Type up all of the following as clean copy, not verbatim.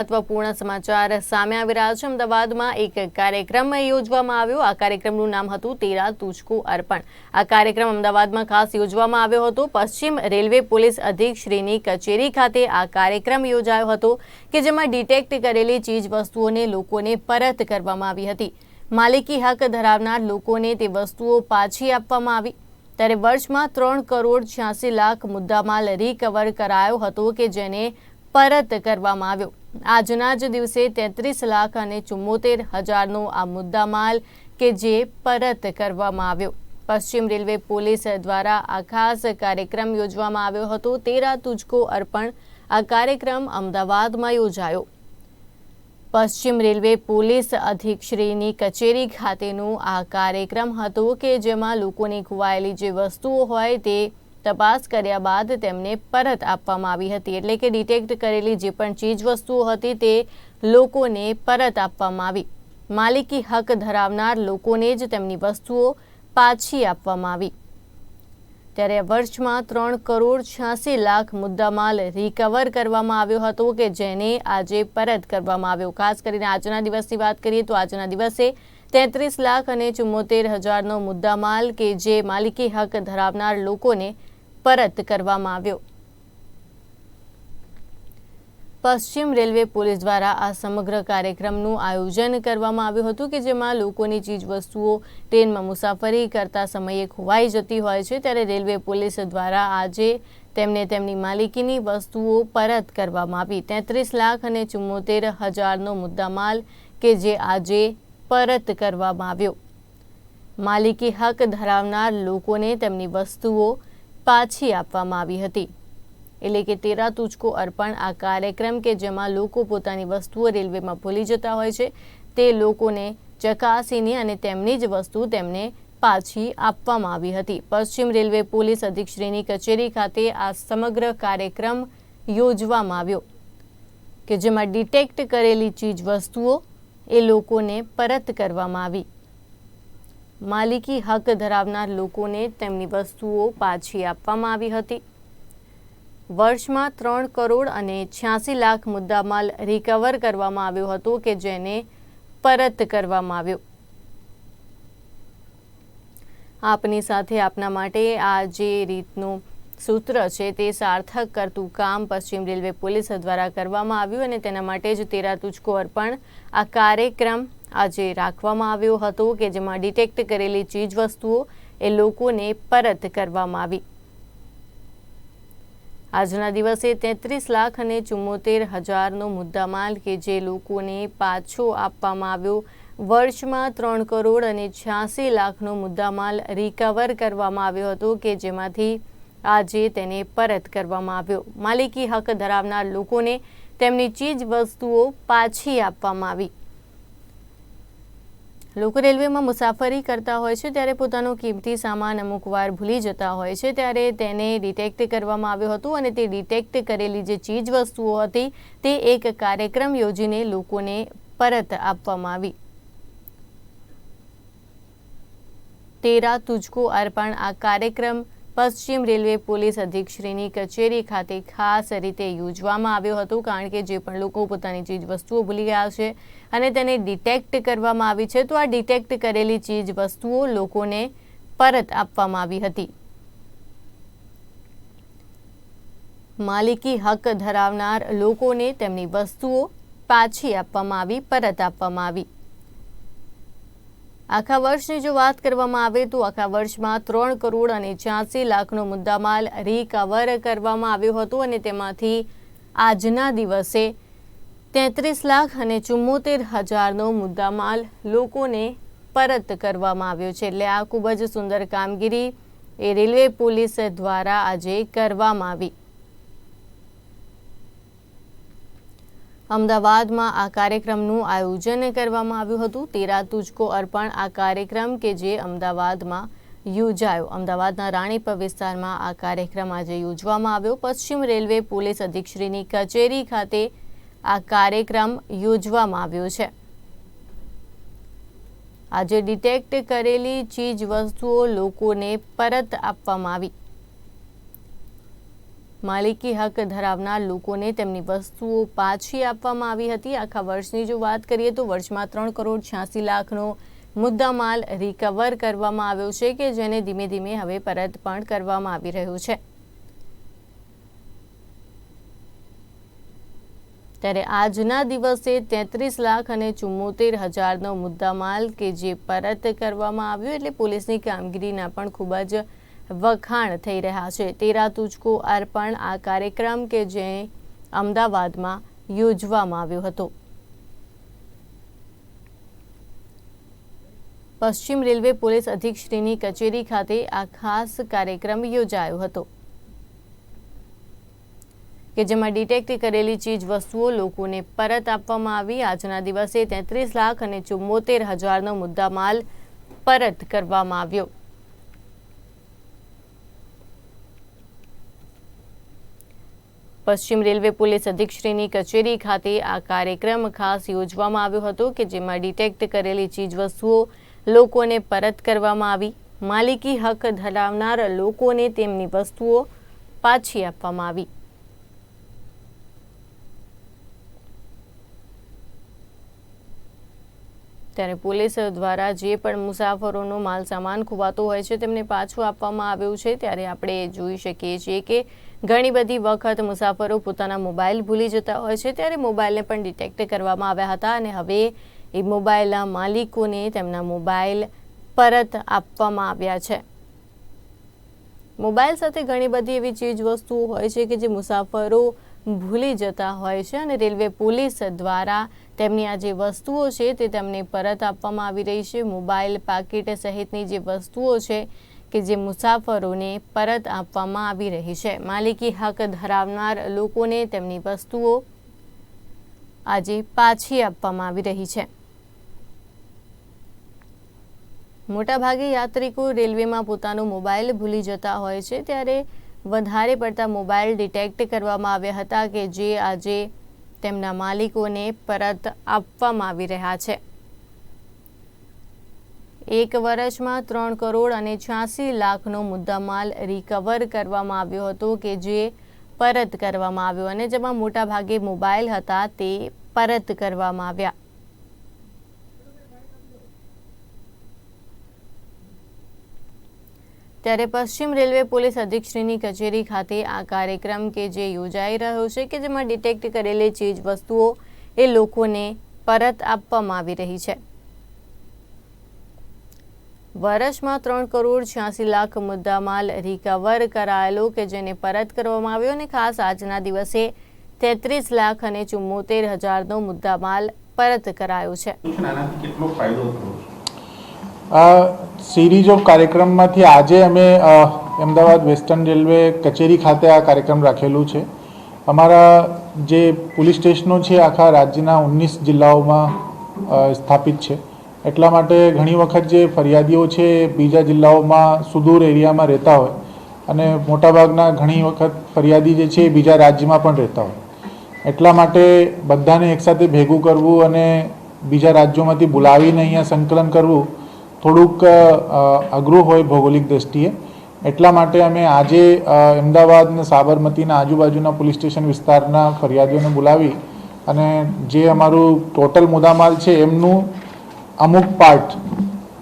મહત્વપૂર્ણ સમાચાર સામે આવી રહ્યા છે। અમદાવાદમાં એક કાર્યક્રમ યોજવામાં આવ્યો। આ કાર્યક્રમનું નામ હતું તેરા તુझको અર્પણ। આ કાર્યક્રમ અમદાવાદમાં ખાસ યોજવામાં આવ્યો હતો। પશ્ચિમ રેલવે પોલીસ અધિક્ષકશ્રીની કચેરી ખાતે આ કાર્યક્રમ યોજાયો હતો કે જેમાં ડિટેક્ટ કરેલી ચીજ વસ્તુઓને લોકોને પરત કરવામાં આવી હતી। માલિકી હક ધરાવનાર લોકોને તે વસ્તુઓ પાછી આપવામાં આવી। ત્યારે વર્ષમાં 3 કરોડ 86 લાખ મુદ્દામાલ રિકવર કરાયો હતો કે જેને પરત કરવામાં આવ્યો। આજના જ દિવસે 33 લાખ અને 74 હજારનો આ મુદ્દામાલ કે જે પરત કરવામાં આવ્યો। પશ્ચિમ રેલવે પોલીસ દ્વારા આ ખાસ કાર્યક્રમ યોજવામાં આવ્યો હતો। તેરા તુझको અર્પણ આ કાર્યક્રમ અમદાવાદમાં યોજાયો। પશ્ચિમ રેલવે પોલીસ અધિક્ષકશ્રીની કચેરી ખાતેનો આ કાર્યક્રમ હતો કે જેમાં લોકોની ખોવાયેલી જે વસ્તુઓ હોય તે તપાસ કર્યા બાદ તેમને પરત આપવામાં આવી હતી। એટલે કે ડિટેક્ટ કરેલી જે પણ ચીજ વસ્તુઓ હતી તે લોકોને પરત આપવામાં આવી। માલિકી હક ધરાવનાર લોકોને જ તેમની વસ્તુઓ પાછી આપવામાં આવી। ત્યારે વર્ષમાં 3 કરોડ 86 લાખ મુદ્દામાલ રિકવર કરવામાં આવ્યો હતો કે જેને આજે પરત કરવામાં આવ્યો। ખાસ કરીને આજના દિવસની વાત કરીએ તો આજના દિવસે 33 લાખ અને 74 હજારનો મુદ્દામાલ કે જે માલિકી હક ધરાવનાર લોકોને પરત કરવામાં આવ્યો। પશ્ચિમ રેલવે પોલીસ દ્વારા આ સમગ્ર કાર્યક્રમનું આયોજન કરવામાં આવ્યું હતું કે જેમાં લોકોની ચીજ વસ્તુઓ ટ્રેનમાં મુસાફરી કરતા સમયે ખોવાઈ જતી હોય છે। ત્યારે રેલવે પોલીસ દ્વારા આજે તેમને તેમની માલિકીની વસ્તુઓ પરત કરવામાં આવી। 33 લાખ અને 74 હજારનો મુદ્દામાલ કે જે આજે પરત કરવામાં આવ્યો। માલિકી હક ધરાવનાર લોકોને તેમની વસ્તુઓ પાછી આપવામાં આવી હતી। એટલે કે તેરા તુझको અર્પણ આ કાર્યક્રમ કે જેમાં લોકો પોતાની વસ્તુઓ રેલવેમાં ભૂલી જતા હોય છે તે લોકોને ચકાસીને અને તેમની જ વસ્તુ તેમને પાછી આપવામાં આવી હતી। પશ્ચિમ રેલવે પોલીસ અધિક્ષકશ્રીની કચેરી ખાતે આ સમગ્ર કાર્યક્રમ યોજવામાં આવ્યો કે જેમાં ડિટેક્ટ કરેલી ચીજ વસ્તુઓ એ લોકોને પરત કરવામાં આવી। માલિકી હક ધરાવનાર લોકોને તેમની વસ્તુઓ પાછી આપવામાં આવી હતી। વર્ષમાં 3 કરોડ અને 86 લાખ મુદ્દામાલ રિકવર કરવામાં આવ્યો હતો કે જેને પરત કરવામાં આવ્યો। આપની સાથે આપના માટે આ જે રીતનું સૂત્ર છે તે સાર્થક કરતું કામ પશ્ચિમ રેલવે પોલીસ દ્વારા કરવામાં આવ્યું અને તેના માટે જ તેરા તુझको અર્પણ આ કાર્યક્રમ આજે રાખવામાં આવ્યો હતો કે જેમાં ડિટેક્ટ કરેલી ચીજ વસ્તુઓ એ લોકોને પરત કરવામાં આવી। આજના દિવસે 33 લાખ અને 74 હજારનો મુદ્દામાલ કે જે લોકોને પાછો આપવામાં આવ્યો। વર્ષમાં 3 કરોડ અને 86 લાખનો મુદ્દામાલ રિકવર કરવામાં આવ્યો હતો કે જેમાંથી આજે તેને પરત કરવામાં આવ્યો। માલિકી હક ધરાવનાર લોકોને તેમની ચીજ વસ્તુઓ પાછી આપવામાં આવી। લોકો રેલવેમાં મુસાફરી કરતા હોય છે ત્યારે પોતાનો કિંમતી સામાન અમુક વાર ભૂલી જતા હોય છે ત્યારે તેને ડિટેક્ટ કરવામાં આવ્યો હતો અને તે ડિટેક્ટ કરેલી જે ચીજ વસ્તુઓ હતી તે એક કાર્યક્રમ યોજીને લોકોને પરત આપવામાં આવી। તેરા તુझको અર્પણ આ કાર્યક્રમ પશ્ચિમ રેલવે પોલીસ અધિક્ષકશ્રીની કચેરી ખાતે ખાસ રીતે યોજવામાં આવ્યો હતો કારણ કે જે પણ લોકો પોતાની ચીજ વસ્તુઓ ભૂલી ગયા છે અને તેને ડિટેક્ટ કરવામાં આવી છે તો આ ડિટેક્ટ કરેલી ચીજ વસ્તુઓ લોકોને પરત આપવામાં આવી હતી। માલિકી હક ધરાવનાર લોકોને તેમની વસ્તુઓ પાછી આપવામાં આવી, પરત આપવામાં આવી। આખા વર્ષની જો વાત કરવામાં આવે તો આખા વર્ષમાં 3 કરોડ અને 86 લાખનો મુદ્દામાલ રિકવર કરવામાં આવ્યો હતો અને તેમાંથી આજના દિવસે 33 લાખ અને 74 હજારનો મુદ્દામાલ લોકોને પરત કરવામાં આવ્યો છે। એટલે આ ખૂબ જ સુંદર કામગીરી એ રેલવે પોલીસ દ્વારા આજે કરવામાં આવી। અમદાવાદમાં આ કાર્યક્રમનું આયોજન કરવામાં આવ્યું હતું। તેરા તુझको અર્પણ આ કાર્યક્રમ કે જે અમદાવાદમાં યોજાયો। અમદાવાદના રાણીપ વિસ્તારમાં આ કાર્યક્રમ આજે યોજવામાં આવ્યો। પશ્ચિમ રેલવે પોલીસ અધિક્ષકશ્રીની કચેરી ખાતે આ કાર્યક્રમ યોજવામાં આવ્યો છે। આજે ડિટેક્ટ કરેલી ચીજ વસ્તુઓ લોકોને પરત આપવામાં આવી। માલિકી હક ધરાવનાર લોકોને તેમની વસ્તુઓ પાછી આપવામાં આવી હતી। આખા વર્ષની જો વાત કરીએ તો વર્ષમાં 3,86 લાખનો મુદ્દામાલ રિકવર કરવામાં આવ્યો છે કે જેને ધીમે ધીમે હવે પરત પણ કરવામાં આવી રહ્યું છે। ત્યારે આજના દિવસે 33,74,000નો મુદ્દામાલ કે જે પરત કરવામાં આવ્યો, એટલે પોલીસની કામગીરીના પણ ખૂબ જ વખાણ થઈ રહ્યા છે। તેરા તુજકો અર્પણ આ કાર્યક્રમ કે જે અમદાવાદમાં યોજવામાં આવ્યો હતો। પશ્ચિમ રેલવે પોલીસ અધિક્ષકની કચેરી ખાતે આ ખાસ કાર્યક્રમ યોજાયો હતો કે જેમાં ડિટેક્ટ કરેલી ચીજ વસ્તુઓ લોકોને પરત આપવામાં આવી। આજના દિવસે 33,74,000નો મુદ્દામાલ પરત કરવામાં આવ્યો। પશ્ચિમ રેલવે પોલીસ અધિક્ષકની કચેરી ખાતે આ કાર્યક્રમ ખાસ યોજવામાં આવ્યો હતો કે જેમાં ડિટેક્ટ કરેલી ચીજ વસ્તુઓ લોકોને પરત કરવામાં આવી। માલિકી હક ધરાવનાર લોકોને તેમની વસ્તુઓ પાછી આપવામાં આવી। ત્યારે પોલીસ દ્વારા જે પણ મુસાફરોનો માલ સામાન ખોવાતો હોય છે તેમને પાછું આપવામાં આવ્યું છે। ત્યારે આપણે જોઈ શકીએ છીએ કે ઘણી બધી વખત મુસાફરો પોતાના મોબાઈલ ભૂલી જતા હોય છે, ત્યારે મોબાઈલને પણ ડિટેક્ટ કરવામાં આવ્યા હતા અને હવે એ મોબાઈલના માલિકોને તેમના મોબાઈલ પરત આપવામાં આવ્યા છે। મોબાઈલ સાથે ઘણી બધી એવી ચીજ વસ્તુઓ હોય છે કે જે મુસાફરો ભૂલી જતા હોય છે અને રેલવે પોલીસ દ્વારા તેમની આ જે વસ્તુઓ છે તે તેમને પરત આપવામાં આવી રહી છે। મોબાઈલ, પાકીટ સહિતની જે વસ્તુઓ છે કે જે મુસાફરોને પરત આપવામાં આવી રહી છે। માલિકી હક ધરાવનાર લોકોને તેમની વસ્તુઓ આજે પાછી આપવામાં આવી રહી છે। મોટાભાગે યાત્રિકો રેલવેમાં પોતાનો મોબાઈલ ભૂલી જતા હોય છે, ત્યારે વધારે પડતા મોબાઈલ ડિટેક્ટ કરવામાં આવ્યા હતા કે જે આજે તેમના માલિકોને પરત આપવામાં આવી રહ્યા છે। એક વર્ષમાં 3,86 લાખનો મુદ્દામાલ રિકવર કરવામાં આવ્યો હતો કે જે પરત કરવામાં આવ્યો અને જેમાં મોટાભાગે મોબાઈલ હતા તે પરત કરવામાં આવ્યા। ત્યારે પશ્ચિમ રેલવે પોલીસ અધિક્ષકની કચેરી ખાતે આ કાર્યક્રમ કે જે યોજાઈ રહ્યો છે કે જેમાં ડિટેક્ટ કરેલી ચીજ વસ્તુઓ એ લોકોને પરત આપવામાં આવી રહી છે। વર્ષમાં 3,86 લાખ મુદ્દામાલ રિકવર કરાયેલો કે જેને પરત કરવામાં આવ્યો અને ખાસ આજના દિવસે 33,74,000નો મુદ્દામાલ પરત કરાયો છે। આ સિરીઝ ઓફ કાર્યક્રમમાંથી આજે અમે અમદાવાદ વેસ્ટર્ન રેલવે કચેરી ખાતે આ કાર્યક્રમ રાખેલું છે। અમારા જે પોલીસ સ્ટેશનો છે આખા રાજ્યના 19 જિલ્લાઓમાં સ્થાપિત છે, એટલા માટે ઘણી વખત જે ફરિયાદીઓ છે બીજા જિલ્લાઓમાં સુદૂર એરિયામાં રહેતા હોય અને મોટાભાગના ઘણી વખત ફરિયાદી જે છે બીજા રાજ્યમાં પણ રહેતા હોય, એટલા માટે બધાને એકસાથે ભેગું કરવું અને બીજા રાજ્યોમાંથી બોલાવીને અહીંયા સંકલન કરવું થોડુંક અઘરું હોય ભૌગોલિક દ્રષ્ટિએ। એટલા માટે અમે આજે અમદાવાદ અને સાબરમતીના આજુબાજુના પોલીસ સ્ટેશન વિસ્તારના ફરિયાદીઓને બોલાવી અને જે અમારું ટોટલ મુદ્દામાલ છે એમનું અમુક પાર્ટ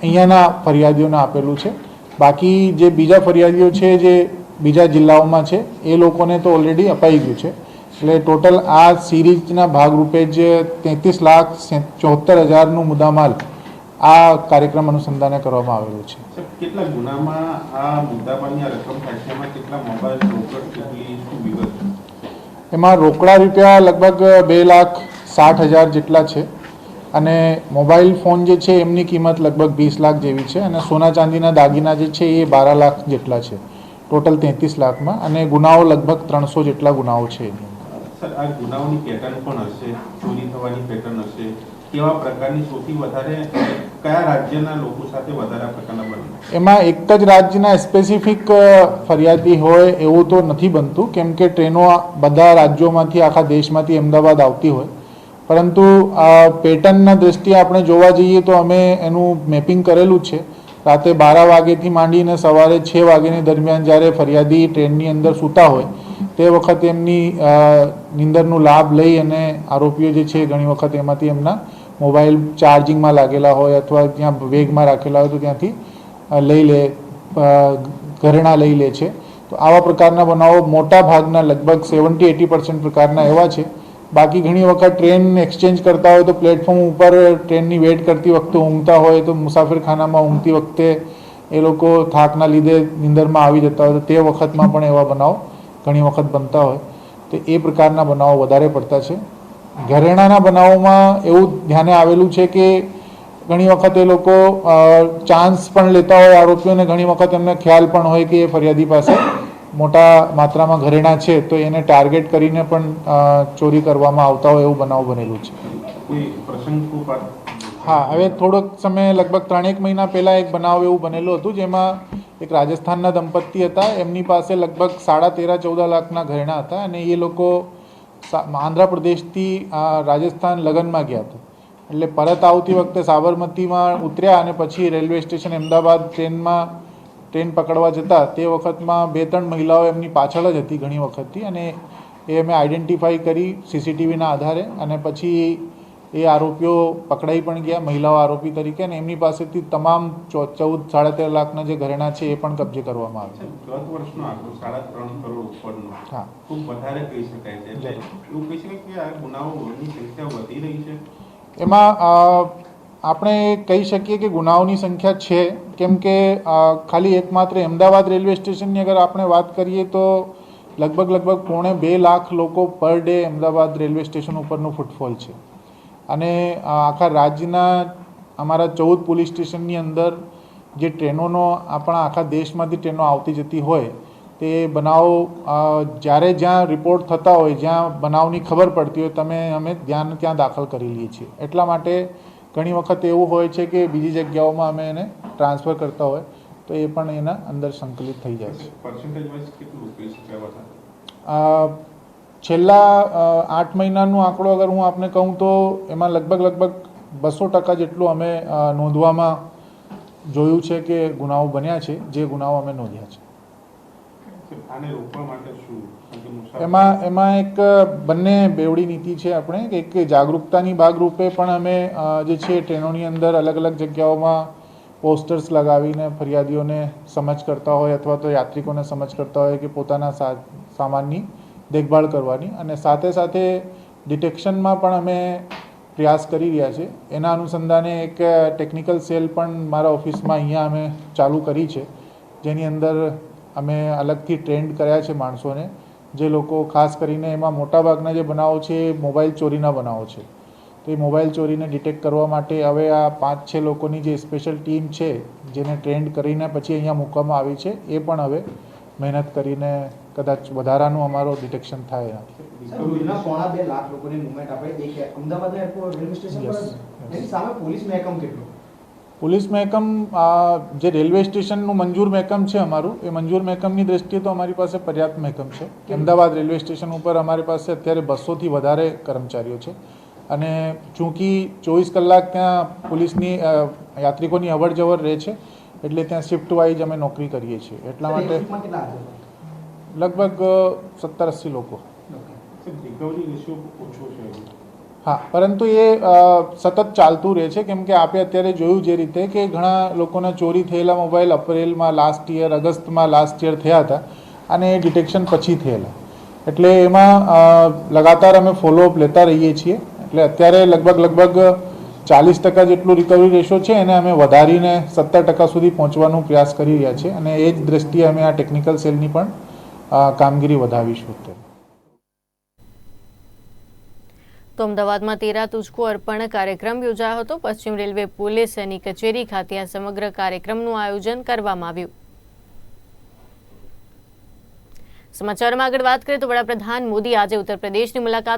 અહીંયાના ફરિયાદીઓને આપેલું છે। બાકી જે બીજા ફરિયાદીઓ છે જે બીજા જિલ્લાઓમાં છે એ લોકોને તો ઓલરેડી અપાઈ ગયું છે। એટલે ટોટલ આ સિરીઝના ભાગરૂપે જ 33,74,000નું મુદ્દામાલ આ કાર્યક્રમ અનુસંધાને કરવામાં આવેલું છે। કેટલા ગુનામાં આ મુદ્દામાલની રકમ થાય છે, એમાં કેટલા મોબાઈલ રોકડ કેટલી શું વિગત? એમાં રોકડા રૂપિયા લગભગ 2,60,000 જેટલા છે અને મોબાઈલ ફોન જે છે એમની કિંમત લગભગ 20 લાખ જેવી છે અને સોના ચાંદીના દાગીના જે છે એ 12 લાખ જેટલા છે, ટોટલ 33 લાખમાં। અને ગુનાઓ લગભગ 300 જેટલા ગુનાઓ છે। સર, આ ગુનાઓની પેટર્ન પણ હશે, ચોરી થવાની પેટર્ન હશે, કેવા પ્રકારની સૌથી વધારે કયા રાજ્યના લોકો સાથે વધારે પ્રકારના બને? એમાં એક જ રાજ્યના સ્પેસિફિક ફરિયાદી હોય એવું તો નથી બનતું, કેમ કે ટ્રેનો બધા રાજ્યોમાંથી આખા દેશમાંથી અમદાવાદ આવતી હોય, પરંતુ પેટર્નના દ્રષ્ટિએ આપણે જોવા જઈએ તો અમે એનું મેપિંગ કરેલું છે। રાતે 12 વાગ્યાથી માંડીને સવારે 6 વાગ્યાની દરમિયાન જ્યારે ફરિયાદી ટ્રેનની અંદર સૂતા હોય તે વખતે એમની નીંદરનો લાભ લઈ અને આરોપીઓ જે છે ઘણી વખત એમાંથી એમના મોબાઈલ ચાર્જિંગમાં લાગેલા હોય અથવા ત્યાં વેગમાં રાખેલા હોય તો ત્યાંથી લઈ લે, ઘરેણાં લઈ લે છે. તો આવા પ્રકારના બનાવો મોટા ભાગના લગભગ 70-80% પ્રકારના એવા છે. બાકી ઘણી વખત ટ્રેન એક્સચેન્જ કરતા હોય તો પ્લેટફોર્મ ઉપર ટ્રેનની વેઇટ કરતી વખતે ઊંઘતા હોય તો મુસાફરખાનામાં ઊંઘતી વખતે એ લોકો થાકના લીધે નીંદરમાં આવી જતા હોય તો તે વખતમાં પણ એવા બનાવો ઘણી વખત બનતા હોય. તો એ પ્રકારના બનાવો વધારે પડતા છે. ઘરેણાના બનાવોમાં એવું ધ્યાને આવેલું છે કે ઘણી વખત એ લોકો ચાન્સ પણ લેતા હોય આરોપીઓને, ઘણી વખત એમને ખ્યાલ પણ હોય કે એ ફરિયાદી પાસે મોટા માત્રામાં ઘરેણાં છે તો એને ટાર્ગેટ કરીને પણ ચોરી કરવામાં આવતા હોય એવું બનાવ બનેલું છે. કોઈ પ્રસંગ ખૂબ હા, હવે થોડોક સમય લગભગ 3-1 મહિના પહેલાં એક બનાવ એવું બનેલું હતું જેમાં એક રાજસ્થાનના દંપતી હતા. એમની પાસે લગભગ 13.5-14 લાખના ઘરેણાં હતા અને એ લોકો આંધ્રપ્રદેશથી રાજસ્થાન લગ્નમાં ગયા હતા. એટલે પરત આવતી વખતે સાબરમતીમાં ઉતર્યા અને પછી રેલવે સ્ટેશન અમદાવાદ ટ્રેન પકડવા જતા તે વખતમાં 2-3 મહિલાઓ એમની પાછળ જ હતી ઘણી વખતથી અને એ અમે આઈડેન્ટિફાઈ કરી સીસીટીવીના આધારે અને પછી એ આરોપીઓ પકડાઈ પણ ગયા મહિલાઓ આરોપી તરીકે અને એમની પાસેથી તમામ 14-13.5 લાખના જે ઘરેણાં છે એ પણ કબજે કરવામાં આવે છે. ગત વર્ષનો આંકડો 3.5 કરોડ ઉપરનો હા, ખૂબ વધારે કહી શકાય છે. એટલે એવું કહી શકાય કે આ ગુનાઓની સંખ્યા વધી રહી છે. એમાં આપણે કહી શકીએ કે ગુનાઓની સંખ્યા છે કેમ કે ખાલી એકમાત્ર અમદાવાદ રેલવે સ્ટેશનની અગર આપણે વાત કરીએ તો લગભગ 1.25 લાખ લોકો per day Ahmedabad railway station ઉપરનું ફૂટફોલ છે અને આખા રાજ્યના અમારા 14 પોલીસ સ્ટેશનની અંદર જે ટ્રેનોનો આપણા આખા દેશમાંથી ટ્રેનો આવતી જતી હોય તે બનાવો જ્યારે જ્યાં રિપોર્ટ થતા હોય, જ્યાં બનાવની ખબર પડતી હોય અમે ત્યાં દાખલ કરી લઈએ છીએ. એટલા માટે ઘણી વખત એવું હોય છે કે બીજી જગ્યાઓમાં અમે એને ટ્રાન્સફર કરતા હોય તો એ પણ એના અંદર સંકલિત થઈ જાય છે. પર્સન્ટેજ વાઇઝ કેટલું કહી શકાય? છેલ્લા 8 મહિનાનો આંકડો અગર હું આપને કહું તો એમાં લગભગ 200% જેટલું અમે નોંધવામાં જોયું છે કે ગુનાઓ બન્યા છે, જે ગુનાઓ અમે નોંધ્યા છે. આને રોકવા માટે શું? એમાં એક બંને બેવડી નીતિ છે. આપણે એક જાગૃતતાની ભાગરૂપે પણ અમે જે છે ટ્રેનોની અંદર અલગ અલગ જગ્યાઓમાં પોસ્ટર્સ લગાવીને ફરિયાદીઓને સમજ કરતા હોય અથવા તો યાત્રિકોને સમજ કરતા હોય કે પોતાના સામાનની દેખભાળ કરવાની અને સાથે સાથે ડિટેક્શનમાં પણ અમે પ્રયાસ કરી રહ્યા છે. એના અનુસંધાને એક ટેકનિકલ સેલ પણ મારા ઓફિસમાં અહીંયા અમે ચાલુ કરી છે જેની અંદર અમે અલગથી ટ્રેન્ડ કર્યા છે માણસોને, જે લોકો ખાસ કરીને એમાં મોટાભાગના જે બનાવો છે એ મોબાઈલ ચોરીના બનાવો છે. તો એ મોબાઈલ ચોરીને ડિટેક્ટ કરવા માટે હવે આ 5-6 લોકોની જે સ્પેશિયલ ટીમ છે જેને ટ્રેન્ડ કરીને પછી અહીંયા મૂકવામાં આવી છે એ પણ હવે મહેનત કરીને કદાચ વધારાનું અમારો ડિટેક્શન થાય. $2.5 લાખ લોકોની મૂવમેન્ટ આપણે એક અમદાવાદ એરપોર્ટ રેલવે સ્ટેશન પર એની સામે પોલીસ મહેકમ કેટલું? પોલીસ મહેકમ જે રેલવે સ્ટેશનનું મંજૂર મહેકમ છે અમારું, એ મંજૂર મહેકમની દ્રષ્ટિએ તો અમારી પાસે પર્યાપ્ત મહેકમ છે. અમદાવાદ રેલવે સ્ટેશન ઉપર અમારી પાસે અત્યારે 200થી વધારે કર્મચારીઓ છે અને ચૂંકી 24 કલાક ત્યાં પોલીસની યાત્રિકોની અવર જવર રહે છે એટલે ત્યાં શિફ્ટ વાઇઝ અમે નોકરી કરીએ છીએ. એટલા માટે લગભગ 70-80 લોકો. રિકવરી રેશિયો ઓછો છે. હા, પરંતુ એ સતત ચાલતું રહે છે કેમ કે આપણે અત્યારે જોયું જે રીતે કે ઘણા લોકોના ચોરી થયેલા મોબાઈલ એપ્રિલમાં લાસ્ટ યર, અગસ્તમાં લાસ્ટ યર થયા હતા અને એ ડિટેક્શન પછી થયેલા. એટલે એમાં લગાતાર અમે ફોલોઅપ લેતા રહીએ છીએ. એટલે અત્યારે લગભગ 40% જેટલું રિકવરી રેશિયો છે એને અમે વધારીને 70% સુધી પહોંચવાનો પ્રયાસ કરી રહ્યા છીએ અને એ જ દ્રષ્ટિએ અમે આ ટેકનિકલ સેલની પણ કામગીરી વધાવીશું. તો અમદાવાદમાં 13 તુજકો અર્પણ કાર્યક્રમ યોજાયો હતો. પશ્ચિમ રેલવે પોલીસની કચેરી ખાતે આ સમગ્ર કાર્યક્રમનું આયોજન કરવામાં આવ્યું. સમાચારમાં આગળ વાત કરીએ તો વડાપ્રધાન મોદી આજે ઉત્તર પ્રદેશની મુલાકાત